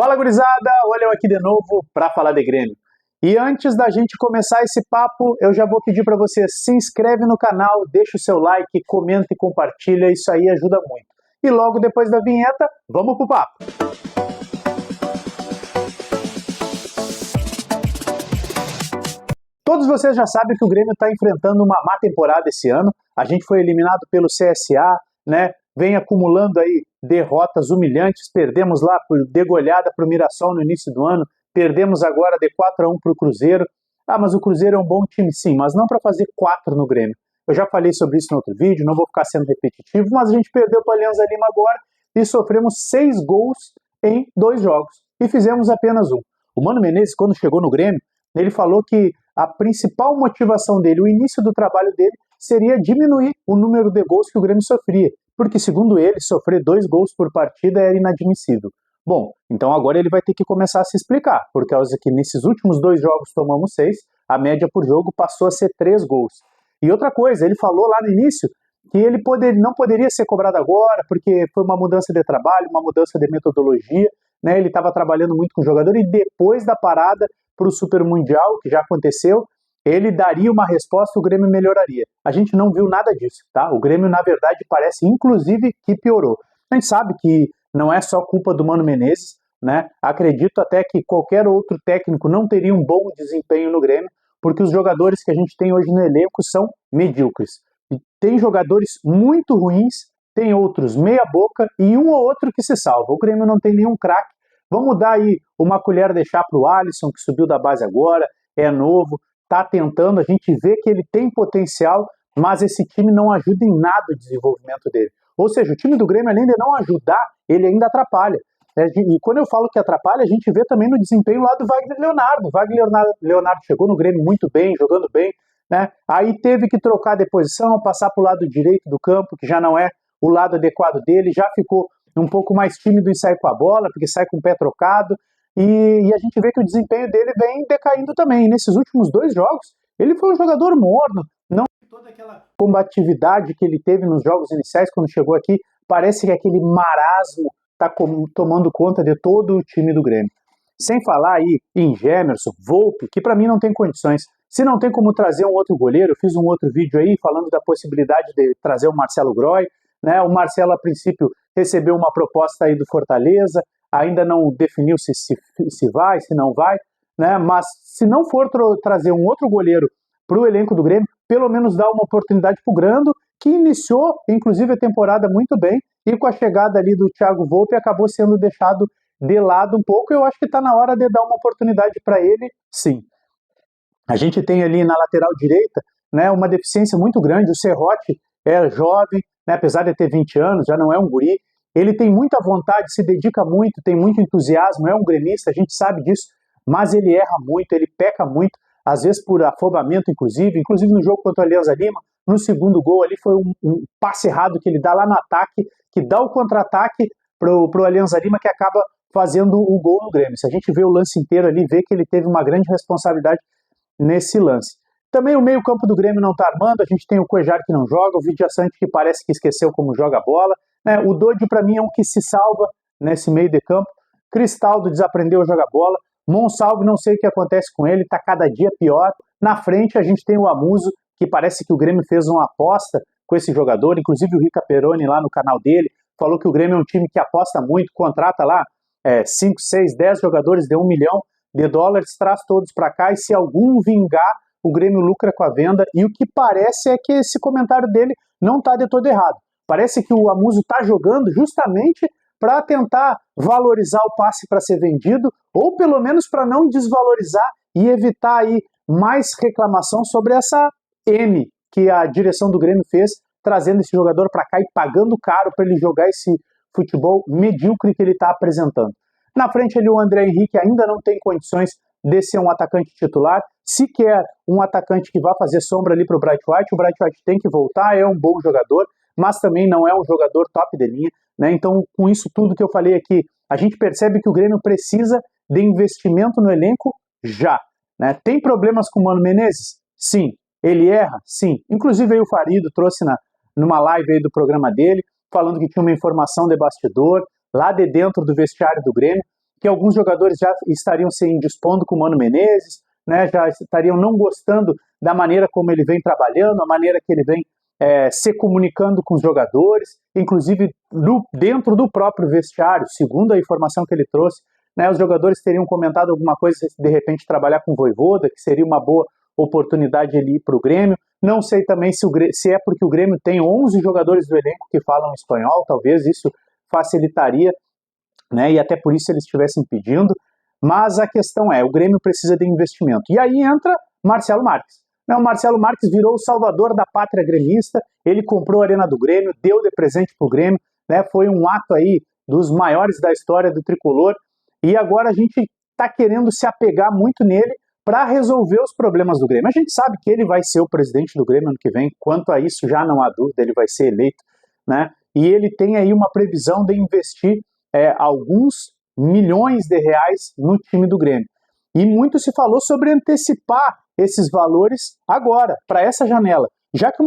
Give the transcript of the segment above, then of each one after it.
Fala, gurizada! Olha eu aqui de novo para falar de Grêmio. E antes da gente começar esse papo, eu já vou pedir para você se inscreve no canal, deixa o seu like, comenta e compartilha, isso aí ajuda muito. E logo depois da vinheta, vamos pro papo! Todos vocês já sabem que o Grêmio está enfrentando uma má temporada esse ano. A gente foi eliminado pelo CSA, né? Vem acumulando aí derrotas humilhantes. Perdemos lá por degolhada para o Mirassol no início do ano. Perdemos agora de 4-1 para o Cruzeiro. Ah, mas o Cruzeiro é um bom time sim, mas não para fazer 4 no Grêmio. Eu já falei sobre isso no outro vídeo, não vou ficar sendo repetitivo, mas a gente perdeu para a Alianza Lima agora e sofremos 6 gols em 2 jogos. E fizemos apenas um. O Mano Menezes, quando chegou no Grêmio, ele falou que a principal motivação dele, o início do trabalho dele, seria diminuir o número de gols que o Grêmio sofria, porque, segundo ele, sofrer 2 gols por partida era inadmissível. Bom, então agora ele vai ter que começar a se explicar, por causa que nesses últimos 2 jogos tomamos 6, a média por jogo passou a ser 3 gols. E outra coisa, ele falou lá no início que ele não poderia ser cobrado agora, porque foi uma mudança de trabalho, uma mudança de metodologia, né? Ele estava trabalhando muito com o jogador e depois da parada para o Super Mundial, que já aconteceu, ele daria uma resposta e o Grêmio melhoraria. A gente não viu nada disso, tá? O Grêmio, na verdade, parece, inclusive, que piorou. A gente sabe que não é só culpa do Mano Menezes, né? Acredito até que qualquer outro técnico não teria um bom desempenho no Grêmio, porque os jogadores que a gente tem hoje no elenco são medíocres. E tem jogadores muito ruins, tem outros meia boca e um ou outro que se salva. O Grêmio não tem nenhum craque. Vamos dar aí uma colher de chá para o Alisson, que subiu da base agora, é novo, está tentando, a gente vê que ele tem potencial, mas esse time não ajuda em nada o desenvolvimento dele. Ou seja, o time do Grêmio, além de não ajudar, ele ainda atrapalha. E quando eu falo que atrapalha, a gente vê também no desempenho lá do Wagner Leonardo. O Wagner Leonardo chegou no Grêmio muito bem, jogando bem, né? Aí teve que trocar de posição, passar para o lado direito do campo, que já não é o lado adequado dele, já ficou um pouco mais tímido em sair com a bola, porque sai com o pé trocado, e a gente vê que o desempenho dele vem decaindo também. E nesses últimos 2 jogos, ele foi um jogador morno, não toda aquela combatividade que ele teve nos jogos iniciais quando chegou aqui, parece que aquele marasmo está tomando conta de todo o time do Grêmio. Sem falar aí em Gemerson, Volpi, que para mim não tem condições. Se não tem como trazer um outro goleiro, eu fiz um outro vídeo aí falando da possibilidade de trazer o Marcelo Groy, né? O Marcelo, a princípio, recebeu uma proposta aí do Fortaleza, ainda não definiu se vai, se não vai, né? Mas se não for trazer um outro goleiro para o elenco do Grêmio, pelo menos dá uma oportunidade para o Grando, que iniciou, inclusive, a temporada muito bem, e com a chegada ali do Thiago Volpi acabou sendo deixado de lado um pouco. Eu acho que está na hora de dar uma oportunidade para ele, sim. A gente tem ali na lateral direita, né, uma deficiência muito grande. O Serrote é jovem, né, apesar de ter 20 anos, já não é um guri. Ele tem muita vontade, se dedica muito, tem muito entusiasmo, é um gremista, a gente sabe disso, mas ele erra muito, ele peca muito, às vezes por afobamento, inclusive no jogo contra o Alianza Lima, no segundo gol ali foi um passe errado que ele dá lá no ataque, que dá o contra-ataque pro Alianza Lima, que acaba fazendo o gol no Grêmio. Se a gente vê o lance inteiro ali, vê que ele teve uma grande responsabilidade nesse lance. Também o meio-campo do Grêmio não está armando, a gente tem o Cuéllar que não joga, o Vidiaçante que parece que esqueceu como joga a bola, né? O Dodi para mim é um que se salva nesse meio de campo, Cristaldo desaprendeu a jogar bola, Monsalve não sei o que acontece com ele, está cada dia pior. Na frente a gente tem o Amuso, que parece que o Grêmio fez uma aposta com esse jogador, inclusive o Rica Peroni lá no canal dele, falou que o Grêmio é um time que aposta muito, contrata lá 5, 6, 10 jogadores de $1 milhão, traz todos para cá e se algum vingar, o Grêmio lucra com a venda. E o que parece é que esse comentário dele não está de todo errado. Parece que o Amuso está jogando justamente para tentar valorizar o passe para ser vendido, ou pelo menos para não desvalorizar e evitar aí mais reclamação sobre essa M que a direção do Grêmio fez, trazendo esse jogador para cá e pagando caro para ele jogar esse futebol medíocre que ele está apresentando. Na frente ali o André Henrique ainda não tem condições de ser um atacante titular, sequer um atacante que vá fazer sombra ali para o Bright White. O Bright White tem que voltar, é um bom jogador, mas também não é um jogador top de linha, né? Então, com isso tudo que eu falei aqui, a gente percebe que o Grêmio precisa de investimento no elenco já, né? Tem problemas com o Mano Menezes? Sim. Ele erra? Sim. Inclusive aí o Farido trouxe numa live aí do programa dele, falando que tinha uma informação de bastidor, lá de dentro do vestiário do Grêmio, que alguns jogadores já estariam se indispondo com o Mano Menezes, né, já estariam não gostando da maneira como ele vem trabalhando, a maneira que ele vem se comunicando com os jogadores, inclusive dentro do próprio vestiário, segundo a informação que ele trouxe, né, os jogadores teriam comentado alguma coisa, de repente trabalhar com o Vojvoda, que seria uma boa oportunidade ele ir para o Grêmio. Não sei também se é porque o Grêmio tem 11 jogadores do elenco que falam espanhol, talvez isso facilitaria, né, e até por isso eles estivessem pedindo, mas a questão é, o Grêmio precisa de investimento. E aí entra Marcelo Marques. O Marcelo Marques virou o salvador da pátria gremista, ele comprou a Arena do Grêmio, deu de presente para o Grêmio, né, foi um ato aí dos maiores da história do Tricolor, e agora a gente está querendo se apegar muito nele para resolver os problemas do Grêmio. A gente sabe que ele vai ser o presidente do Grêmio ano que vem, quanto a isso já não há dúvida, ele vai ser eleito, né, e ele tem aí uma previsão de investir alguns milhões de reais no time do Grêmio. E muito se falou sobre antecipar esses valores agora, para essa janela. Já que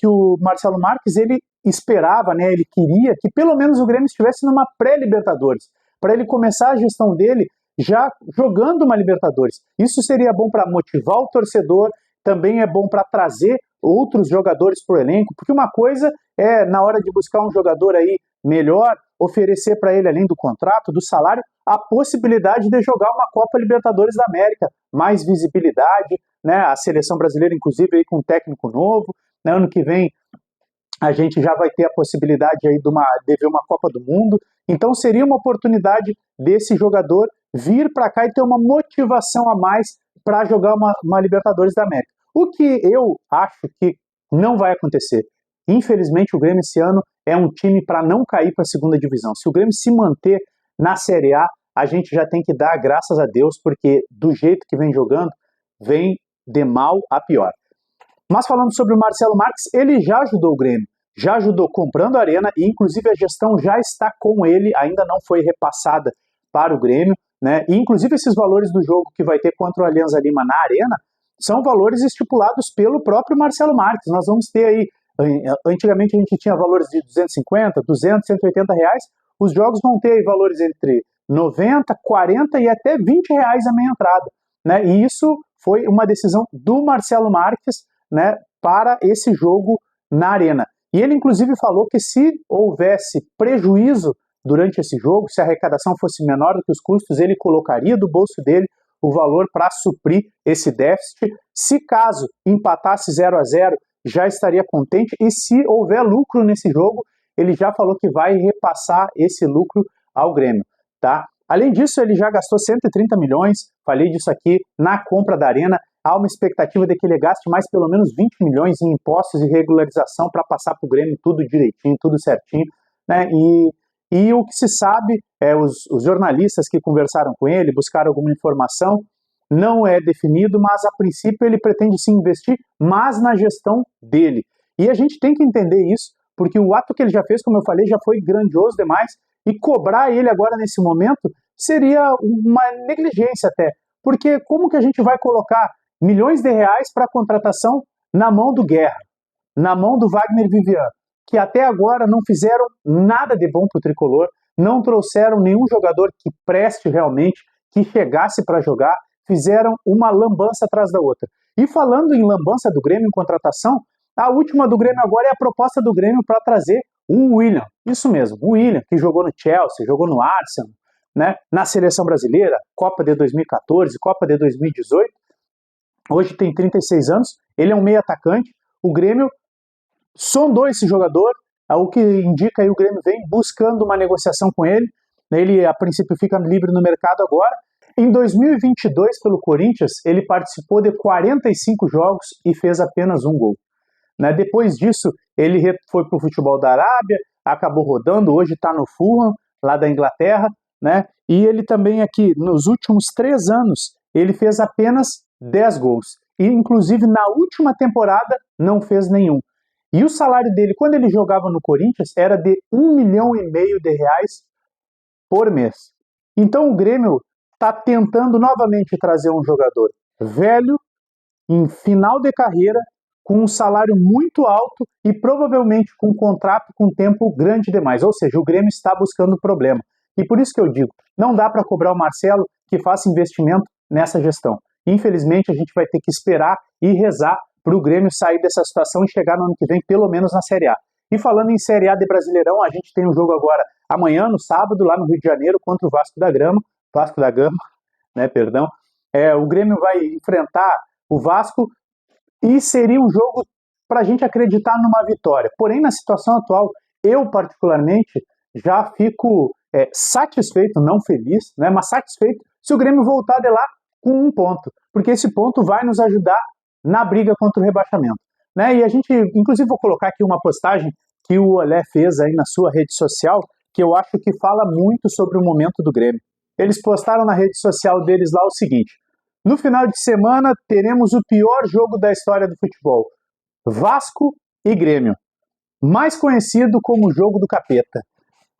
o Marcelo Marques, ele esperava, né, ele queria que pelo menos o Grêmio estivesse numa pré-Libertadores, para ele começar a gestão dele já jogando uma Libertadores. Isso seria bom para motivar o torcedor, também é bom para trazer outros jogadores para o elenco, porque uma coisa é, na hora de buscar um jogador aí melhor, oferecer para ele, além do contrato, do salário, a possibilidade de jogar uma Copa Libertadores da América, mais visibilidade, né? A seleção brasileira, inclusive, aí com um técnico novo, né? Ano que vem a gente já vai ter a possibilidade aí de ver uma Copa do Mundo, então seria uma oportunidade desse jogador vir para cá e ter uma motivação a mais para jogar uma Libertadores da América. O que eu acho que não vai acontecer. Infelizmente, o Grêmio esse ano é um time para não cair para a segunda divisão. Se o Grêmio se manter na Série A, a gente já tem que dar graças a Deus, porque do jeito que vem jogando, vem de mal a pior. Mas falando sobre o Marcelo Marques, ele já ajudou o Grêmio, já ajudou comprando a Arena e inclusive a gestão já está com ele, ainda não foi repassada para o Grêmio, né? E inclusive esses valores do jogo que vai ter contra o Alianza Lima na Arena são valores estipulados pelo próprio Marcelo Marques. Nós vamos ter aí, antigamente a gente tinha valores de 250, 200, 180 reais, os jogos vão ter aí valores entre 90, 40 e até 20 reais a meia entrada, né? E isso foi uma decisão do Marcelo Marques, né, para esse jogo na Arena. E ele inclusive falou que se houvesse prejuízo durante esse jogo, se a arrecadação fosse menor do que os custos, ele colocaria do bolso dele o valor para suprir esse déficit. Se caso empatasse 0-0, já estaria contente, e se houver lucro nesse jogo, ele já falou que vai repassar esse lucro ao Grêmio, tá? Além disso, ele já gastou 130 milhões, falei disso aqui, na compra da Arena. Há uma expectativa de que ele gaste mais pelo menos 20 milhões em impostos e regularização para passar para o Grêmio tudo direitinho, tudo certinho, né? E o que se sabe, os jornalistas que conversaram com ele, buscaram alguma informação, não é definido, mas a princípio ele pretende sim investir, mas na gestão dele. E a gente tem que entender isso, porque o ato que ele já fez, como eu falei, já foi grandioso demais, e cobrar ele agora nesse momento seria uma negligência até, porque como que a gente vai colocar milhões de reais para a contratação na mão do Guerra, na mão do Wagner Vivian, que até agora não fizeram nada de bom para o Tricolor, não trouxeram nenhum jogador que preste realmente, que chegasse para jogar, fizeram uma lambança atrás da outra. E falando em lambança do Grêmio em contratação, a última do Grêmio agora é a proposta do Grêmio para trazer o William, isso mesmo, o William, que jogou no Chelsea, jogou no Arsenal, né, na seleção brasileira, Copa de 2014, Copa de 2018, hoje tem 36 anos, ele é um meio atacante, o Grêmio sondou esse jogador, o que indica aí o Grêmio vem buscando uma negociação com ele, ele a princípio fica livre no mercado agora. Em 2022, pelo Corinthians, ele participou de 45 jogos e fez apenas um gol. Depois disso, ele foi para o futebol da Arábia, acabou rodando, hoje está no Fulham, lá da Inglaterra, né? E ele também aqui, nos últimos 3 anos, ele fez apenas 10 gols. E, inclusive, na última temporada, não fez nenhum. E o salário dele, quando ele jogava no Corinthians, era de 1,5 milhão de reais por mês. Então, o Grêmio está tentando novamente trazer um jogador velho, em final de carreira, com um salário muito alto e provavelmente com um contrato com tempo grande demais. Ou seja, o Grêmio está buscando problema. E por isso que eu digo, não dá para cobrar o Marcelo que faça investimento nessa gestão. Infelizmente, a gente vai ter que esperar e rezar para o Grêmio sair dessa situação e chegar no ano que vem, pelo menos na Série A. E falando em Série A de Brasileirão, a gente tem um jogo agora amanhã, no sábado, lá no Rio de Janeiro, contra o Vasco da Gama, né, perdão. O Grêmio vai enfrentar o Vasco e seria um jogo para a gente acreditar numa vitória. Porém, na situação atual, eu particularmente já fico satisfeito, não feliz, né, mas satisfeito se o Grêmio voltar de lá com 1 ponto, porque esse ponto vai nos ajudar na briga contra o rebaixamento. Né? E a gente, inclusive vou colocar aqui uma postagem que o Olé fez aí na sua rede social, que eu acho que fala muito sobre o momento do Grêmio. Eles postaram na rede social deles lá o seguinte: no final de semana teremos o pior jogo da história do futebol, Vasco e Grêmio, mais conhecido como o jogo do capeta.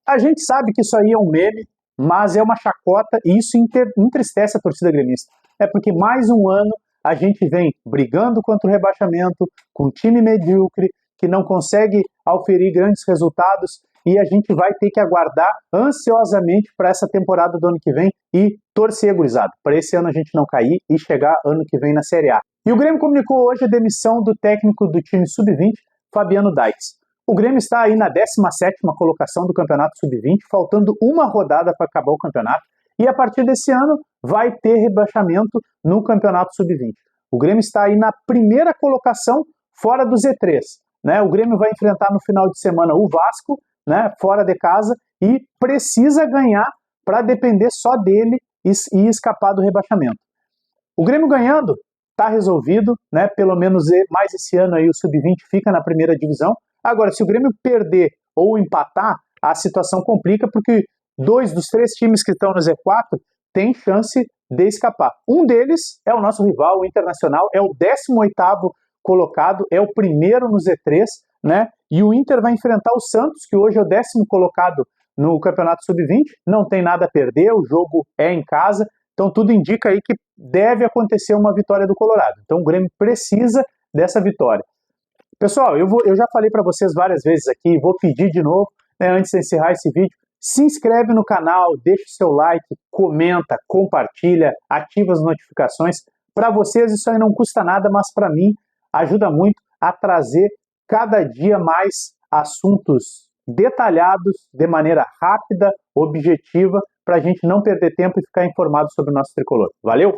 A gente sabe que isso aí é um meme, mas é uma chacota e isso entristece a torcida gremista. É porque mais um ano a gente vem brigando contra o rebaixamento, com um time medíocre, que não consegue auferir grandes resultados, e a gente vai ter que aguardar ansiosamente para essa temporada do ano que vem e torcer, gurizada, para esse ano a gente não cair e chegar ano que vem na Série A. E o Grêmio comunicou hoje a demissão do técnico do time Sub-20, Fabiano Dykes. O Grêmio está aí na 17ª colocação do Campeonato Sub-20, faltando uma rodada para acabar o campeonato, e a partir desse ano vai ter rebaixamento no Campeonato Sub-20. O Grêmio está aí na primeira colocação, fora do Z3. Né? O Grêmio vai enfrentar no final de semana o Vasco, né, fora de casa, e precisa ganhar para depender só dele e escapar do rebaixamento. O Grêmio ganhando, está resolvido, né? Pelo menos mais esse ano aí o Sub-20 fica na primeira divisão. Agora, se o Grêmio perder ou empatar, a situação complica, porque 2 dos 3 times que estão no Z4 têm chance de escapar. Um deles é o nosso rival, o Internacional, é o 18º colocado, é o primeiro no Z3, né? E o Inter vai enfrentar o Santos, que hoje é o 10º colocado no Campeonato Sub-20, não tem nada a perder, o jogo é em casa, então tudo indica aí que deve acontecer uma vitória do Colorado. Então o Grêmio precisa dessa vitória. Pessoal, eu já falei para vocês várias vezes aqui, vou pedir de novo, né, antes de encerrar esse vídeo, se inscreve no canal, deixa o seu like, comenta, compartilha, ativa as notificações. Para vocês isso aí não custa nada, mas para mim ajuda muito a trazer cada dia mais assuntos detalhados, de maneira rápida, objetiva, para a gente não perder tempo e ficar informado sobre o nosso tricolor. Valeu?